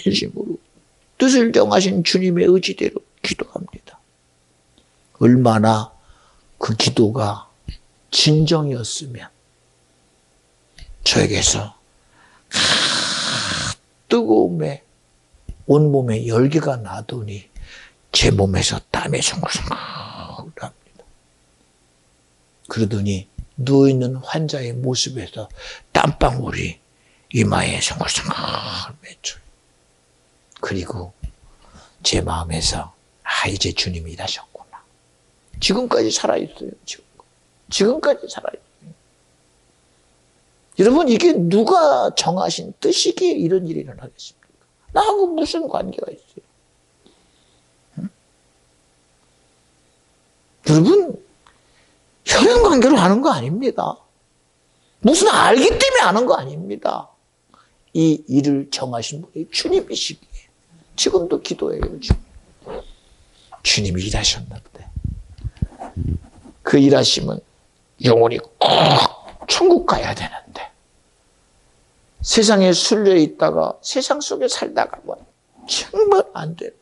진심으로 뜻을 정하신 주님의 의지대로 기도합니다. 얼마나 그 기도가 진정이었으면 저에게서 뜨거움에 온몸에 열기가 나더니 제 몸에서 땀이 송글송글 납니다. 그러더니 누워있는 환자의 모습에서 땀방울이 이마에 송글송글 맺혀요. 그리고 제 마음에서 이제 주님이 일하셨구나. 지금까지 살아있어요. 지금까지 살아있어요. 여러분, 이게 누가 정하신 뜻이기에 이런 일이 일어나겠습니까? 나하고 무슨 관계가 있어요? 응? 여러분, 혈연 관계로 하는 거 아닙니다. 무슨 알기 때문에 하는 거 아닙니다. 이 일을 정하신 분이 주님이시기에 지금도 기도해요. 지금. 주님이 일하셨는데 그 일하심은 영혼이 꼭 천국 가야 되는데 세상에 술려 있다가 세상 속에 살다가 정말 안 되는데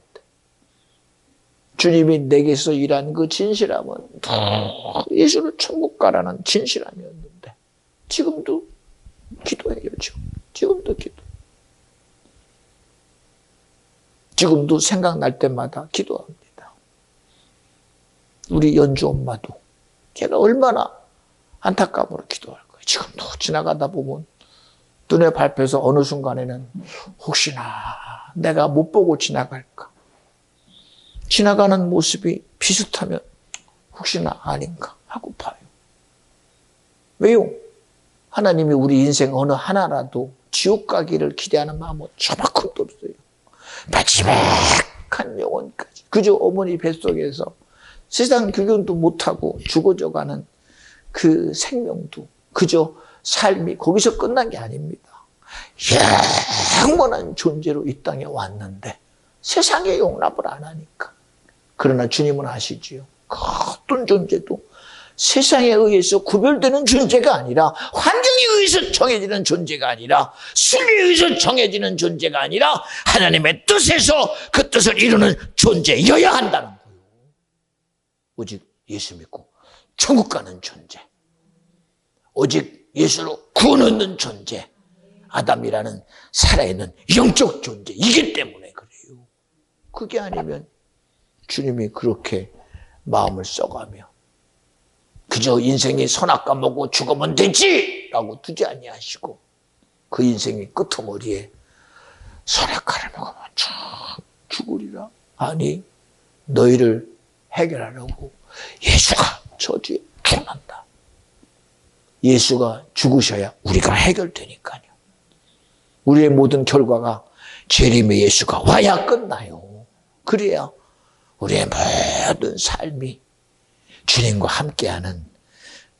주님이 내게서 일한 그 진실함은 예수를 천국 가라는 진실함이었는데 지금도 기도해요. 지금도 지금도 생각날 때마다 기도합니다. 우리 연주 엄마도 제가 얼마나 안타까움으로 기도할 거예요. 지금도 지나가다 보면 눈에 밟혀서 어느 순간에는 혹시나 내가 못 보고 지나갈까. 지나가는 모습이 비슷하면 혹시나 아닌가 하고 봐요. 왜요? 하나님이 우리 인생 어느 하나라도 지옥 가기를 기대하는 마음은 저만큼도 없어요. 마지막한 영혼까지. 그저 어머니 뱃속에서 세상 구경도 못하고 죽어져가는 그 생명도 그저 삶이 거기서 끝난 게 아닙니다. 영원한 존재로 이 땅에 왔는데 세상에 용납을 안 하니까. 그러나 주님은 아시지요. 어떤 존재도 세상에 의해서 구별되는 존재가 아니라, 환경에 의해서 정해지는 존재가 아니라, 순리에 의해서 정해지는 존재가 아니라 하나님의 뜻에서 그 뜻을 이루는 존재여야 한다는 거예요. 오직 예수 믿고 천국 가는 존재, 오직 예수로 구원 얻는 존재, 아담이라는 살아있는 영적 존재, 이기 때문에 그래요. 그게 아니면 주님이 그렇게 마음을 써가며 그저 인생이 선악과 먹고 죽으면 되지라고 두지 아니하시고 그 인생의 끄트머리에 선악과를 먹으면 쭉 죽으리라. 아니, 너희를 해결하려고 예수가 저주에 죽는다. 예수가 죽으셔야 우리가 해결되니까요. 우리의 모든 결과가 재림의 예수가 와야 끝나요. 그래야 우리의 모든 삶이 주님과 함께하는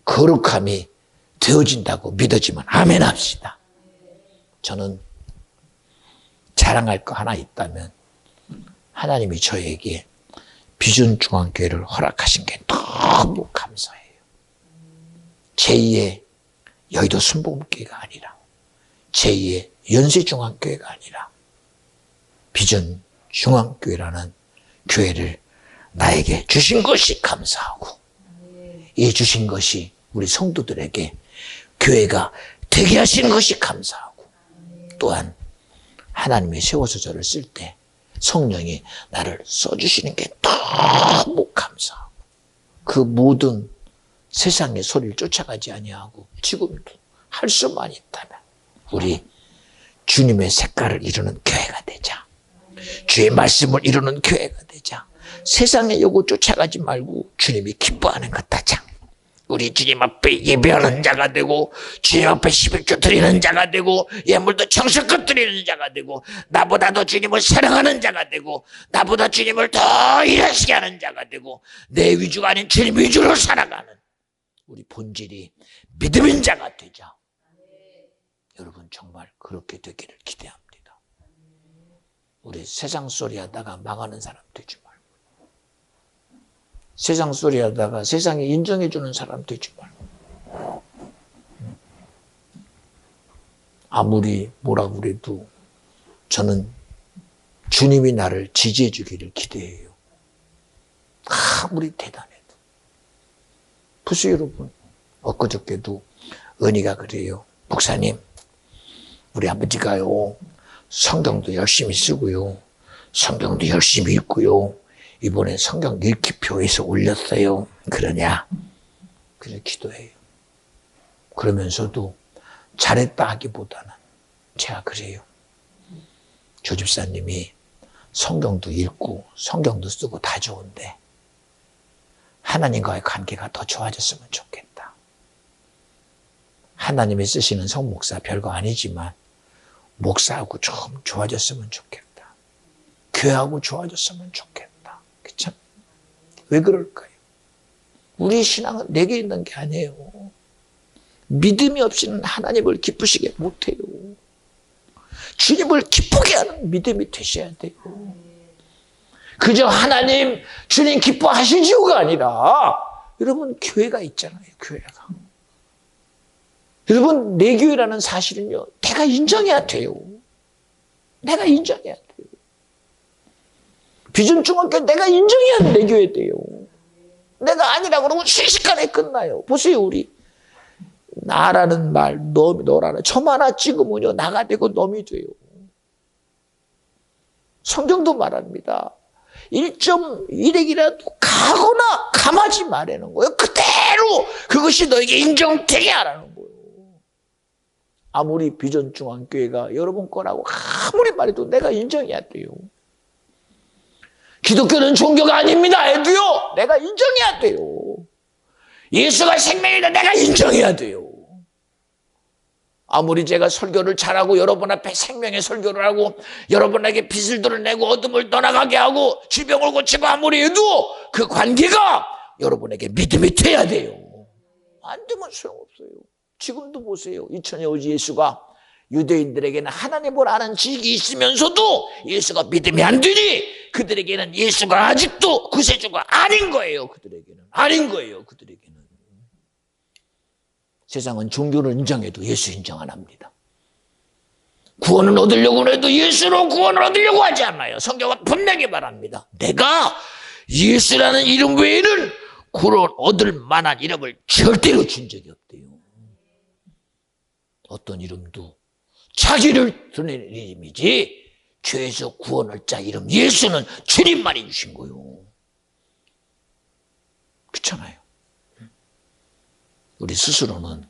거룩함이 되어진다고 믿어지면 아멘 합시다. 저는 자랑할 거 하나 있다면 하나님이 저에게 비전중앙교회를 허락하신 게 너무 감사해요. 제2의 여의도 순복음교회가 아니라 제2의 연세중앙교회가 아니라 비전중앙교회라는 교회를 나에게 주신 것이 감사하고 이 주신 것이 우리 성도들에게 교회가 되게 하신 것이 감사하고 또한 하나님이 세워서 저를 쓸 때 성령이 나를 써주시는 게 너무 감사하고 그 모든 세상의 소리를 쫓아가지 아니하고 지금도 할 수만 있다면 우리 주님의 색깔을 이루는 교회가 되자. 주의 말씀을 이루는 교회가 되자. 세상의 요구 쫓아가지 말고 주님이 기뻐하는 것 하자. 우리 주님 앞에 예배하는 자가 되고 주님 앞에 11조 드리는 자가 되고 예물도 정성껏 드리는 자가 되고 나보다 더 주님을 사랑하는 자가 되고 나보다 주님을 더 일하시게 하는 자가 되고 내 위주가 아닌 주님 위주로 살아가는 우리 본질이 믿음인 자가 되자. 여러분 정말 그렇게 되기를 기대합니다. 우리 세상 소리 하다가 망하는 사람 되지 말고 세상 소리 하다가 세상에 인정해 주는 사람 되지 말고 아무리 뭐라고 그래도 저는 주님이 나를 지지해 주기를 기대해요. 아무리 대단해도. 보세요 여러분. 엊그저께도 은희가 그래요. 목사님 우리 아버지가요 성경도 열심히 쓰고요 성경도 열심히 읽고요 이번에 성경 읽기표에서 올렸어요. 그러냐? 그래서 기도해요. 그러면서도 잘했다 하기보다는 제가 그래요. 조 집사님이 성경도 읽고 성경도 쓰고 다 좋은데 하나님과의 관계가 더 좋아졌으면 좋겠다. 하나님이 쓰시는 성목사 별거 아니지만 목사하고 좀 좋아졌으면 좋겠다. 교회하고 좋아졌으면 좋겠다. 그쵸? 왜 그럴까요? 우리 신앙은 내게 있는 게 아니에요. 믿음이 없이는 하나님을 기쁘시게 못해요. 주님을 기쁘게 하는 믿음이 되셔야 돼요. 그저 하나님, 주님 기뻐하시지요가 아니라 여러분 교회가 있잖아요. 교회가. 여러분 내 교회라는 사실은요. 내가 인정해야 돼요. 내가 인정해야 돼요. 비전중앙교회 내가 인정해야 내 교회 돼요. 내가 아니라고 그러면 순식간에 끝나요. 보세요 우리. 나라는 말, 너라는 점 하나 찍으면요. 나가 되고 놈이 돼요. 성경도 말합니다. 1.1핵이라도 가거나 감하지 말라는 거예요. 그대로 그것이 너에게 인정되게 하라는 거예요. 아무리 비전중앙교회가 여러분 거라고 아무리 말해도 내가 인정해야 돼요. 기독교는 종교가 아닙니다 해도요. 내가 인정해야 돼요. 예수가 생명이다 내가 인정해야 돼요. 아무리 제가 설교를 잘하고 여러분 앞에 생명의 설교를 하고 여러분에게 빛을 드러내고 어둠을 떠나가게 하고 질병을 고치고 아무리 해도 그 관계가 여러분에게 믿음이 돼야 돼요. 안 되면 소용없어요. 지금도 보세요. 2000년 후 예수가 유대인들에게는 하나님을 아는 지식이 있으면서도 예수가 믿음이 안 되니 그들에게는 예수가 아직도 구세주가 아닌 거예요. 그들에게는 아닌 거예요. 그들에게는 세상은 종교를 인정해도 예수 인정 안 합니다. 구원을 얻으려고 해도 예수로 구원을 얻으려고 하지 않아요. 성경은 분명히 말합니다. 내가 예수라는 이름 외에는 구원 얻을 만한 이름을 절대로 준 적이 없대요. 어떤 이름도 자기를 드러내는 이름이지 죄에서 구원할 자 이름 예수는 주님만이 주신 거예요. 그렇잖아요. 우리 스스로는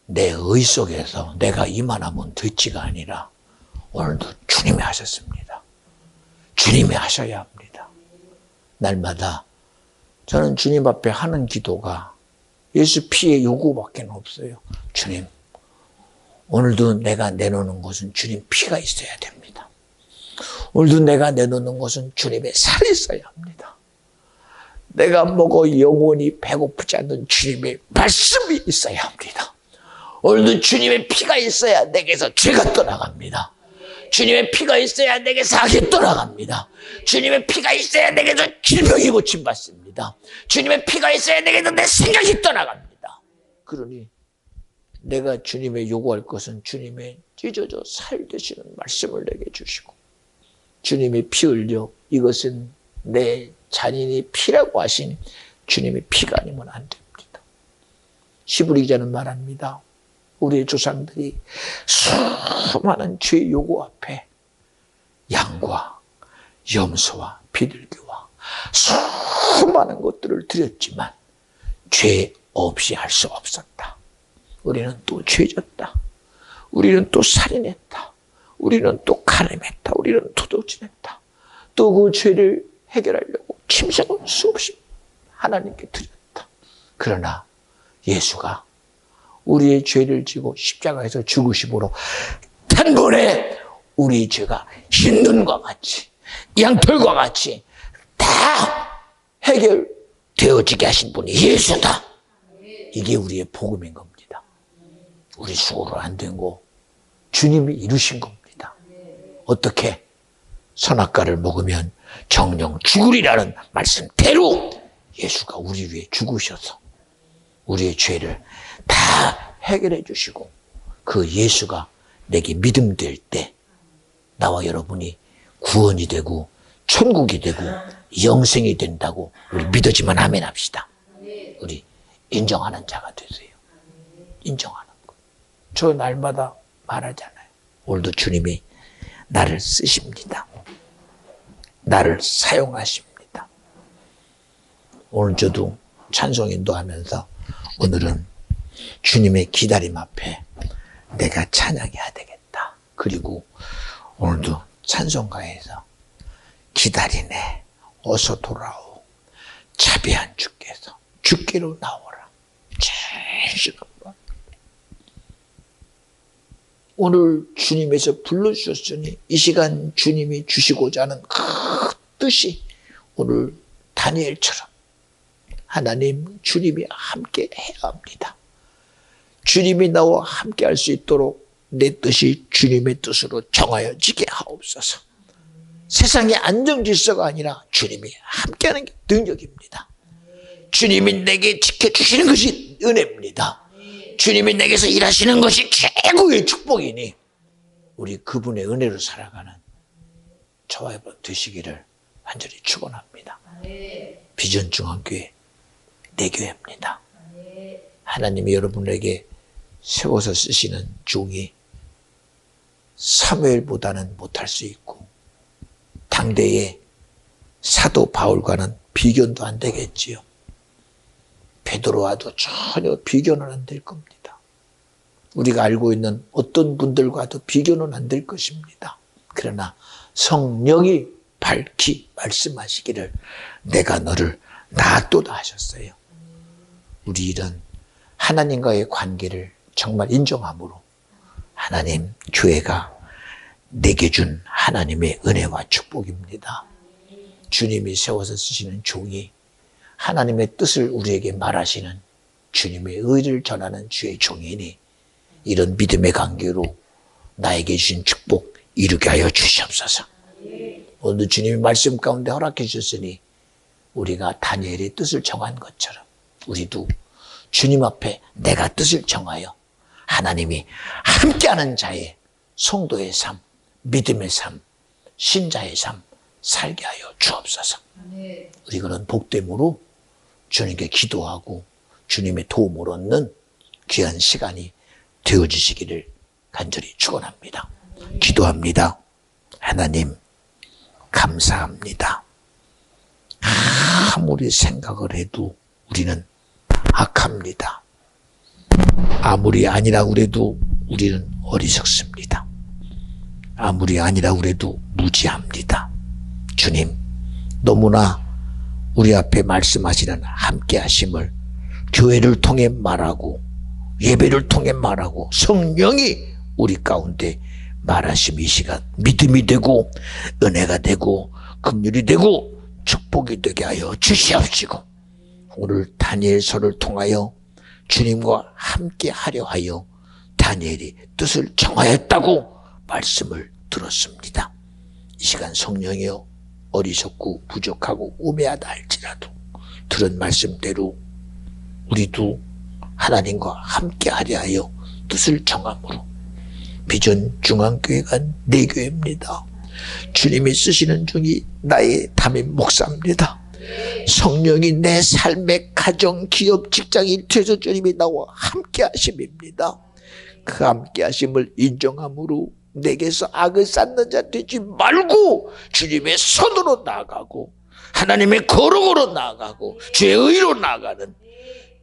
내 의 속에서 내가 이만하면 됐지가 아니라 오늘도 주님이 하셨습니다. 주님이 하셔야 합니다. 날마다 저는 주님 앞에 하는 기도가 예수 피의 요구밖에 없어요. 주님, 오늘도 내가 내놓는 것은 주님 피가 있어야 됩니다. 오늘도 내가 내놓는 것은 주님의 살이 있어야 합니다. 내가 먹어 영원히 배고프지 않는 주님의 말씀이 있어야 합니다. 오늘도 주님의 피가 있어야 내게서 죄가 떠나갑니다. 주님의 피가 있어야 내게서 악이 떠나갑니다. 주님의 피가 있어야 내게서 질병이 고침받습니다. 주님의 피가 있어야 내게서 내 생각이 떠나갑니다. 그러니 내가 주님의 요구할 것은 주님의 찢어져 살 되시는 말씀을 내게 주시고, 주님의 피 흘려 이것은 내 잔인이 피라고 하신 주님의 피가 아니면 안 됩니다. 히브리 기자는 말합니다. 우리의 조상들이 수많은 죄의 요구 앞에 양과 염소와 비둘기와 수많은 것들을 드렸지만 죄 없이 할 수 없었다. 우리는 또 죄졌다. 우리는 또 살인했다. 우리는 또 가늠했다. 우리는 도둑질했다. 또 그 죄를 해결하려고 침상을 수없이 하나님께 드렸다. 그러나 예수가 우리의 죄를 지고 십자가에서 죽으심으로 단번에 우리의 죄가 흰눈과 같이 양털과 같이 다 해결되어지게 하신 분이 예수다. 이게 우리의 복음인 겁니다. 우리 수고로 안 된 거 주님이 이루신 겁니다. 어떻게? 선악과를 먹으면 정령 죽으리라는 말씀대로 예수가 우리 위해 죽으셔서 우리의 죄를 다 해결해 주시고, 그 예수가 내게 믿음 될 때 나와 여러분이 구원이 되고 천국이 되고 영생이 된다고 우리 믿어지만 아멘 합시다. 우리 인정하는 자가 되세요. 인정하는 거. 저 날마다 말하잖아요. 오늘도 주님이 나를 쓰십니다. 나를 사용하십니다. 오늘 저도 찬송 인도하면서 오늘은 주님의 기다림 앞에 내가 찬양해야 되겠다. 그리고 오늘도 찬송가에서 기다리네 어서 돌아오 자비한 주께서 주께로 나오라 진실한 말. 오늘 주님에서 불러주셨으니 이 시간 주님이 주시고자 하는 그 뜻이 오늘 다니엘처럼 하나님 주님이 함께 해야 합니다. 주님이 나와 함께 할 수 있도록 내 뜻이 주님의 뜻으로 정하여지게 하옵소서. 세상의 안정질서가 아니라 주님이 함께하는 게 능력입니다. 주님이 내게 지켜주시는 것이 은혜입니다. 주님이 내게서 일하시는 것이 최고의 축복이니 우리 그분의 은혜로 살아가는 저와 여러분 되시기를 간절히 축원합니다. 비전중앙교회 내 교회입니다. 하나님이 여러분에게 세워서 쓰시는 종이 사무엘보다는 못할 수 있고 당대의 사도 바울과는 비교도 안 되겠지요. 베드로와도 전혀 비교는 안 될 겁니다. 우리가 알고 있는 어떤 분들과도 비교는 안 될 것입니다. 그러나 성령이 밝히 말씀하시기를 내가 너를 놔두다 하셨어요. 우리 이런 하나님과의 관계를 정말 인정함으로 하나님 교회가 내게 준 하나님의 은혜와 축복입니다. 주님이 세워서 쓰시는 종이 하나님의 뜻을 우리에게 말하시는 주님의 의를 전하는 주의 종이니 이런 믿음의 관계로 나에게 주신 축복 이루게 하여 주시옵소서. 오늘도 주님의 말씀 가운데 허락해 주셨으니 우리가 다니엘의 뜻을 정한 것처럼 우리도 주님 앞에 내가 뜻을 정하여 하나님이 함께하는 자의 성도의 삶, 믿음의 삶, 신자의 삶 살게 하여 주옵소서. 우리 그런 복됨으로 주님께 기도하고 주님의 도움을 얻는 귀한 시간이 되어주시기를 간절히 축원합니다. 기도합니다. 하나님 감사합니다. 아무리 생각을 해도 우리는 악합니다. 아무리 아니라 그래도 우리는 어리석습니다. 아무리 아니라 그래도 무지합니다. 주님, 너무나 우리 앞에 말씀하시는 함께 하심을 교회를 통해 말하고 예배를 통해 말하고 성령이 우리 가운데 말하심 이 시간 믿음이 되고 은혜가 되고 긍휼이 되고 축복이 되게 하여 주시옵시고 오늘 다니엘서를 통하여 주님과 함께 하려 하여 다니엘이 뜻을 정하였다고 말씀을 들었습니다. 이 시간 성령이여 어리석고 부족하고 우매하다 할지라도 들은 말씀대로 우리도 하나님과 함께 하려 하여 뜻을 정함으로 비전 중앙교회가 내 교회입니다. 주님이 쓰시는 중이 나의 담임 목사입니다. 성령이 내 삶의 가정, 기업, 직장, 일터에서 주님이 나와 함께 하심입니다. 그 함께 하심을 인정함으로 내게서 악을 쌓는 자 되지 말고 주님의 손으로 나아가고 하나님의 거룩으로 나아가고 주의 의로 나아가는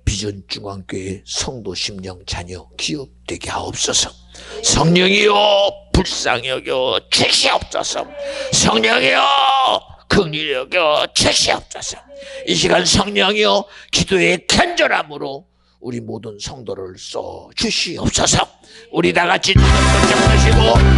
비전 중앙교회 성도 심령 자녀 기업 되게 하옵소서. 성령이여 불쌍히 여겨 주시옵소서. 성령이여 긍휼히 여겨 주시옵소서. 이 시간 성령이여 기도의 간절함으로 우리 모든 성도를 써 주시옵소서. 우리 다 같이 눈을 깜짝 뜨시고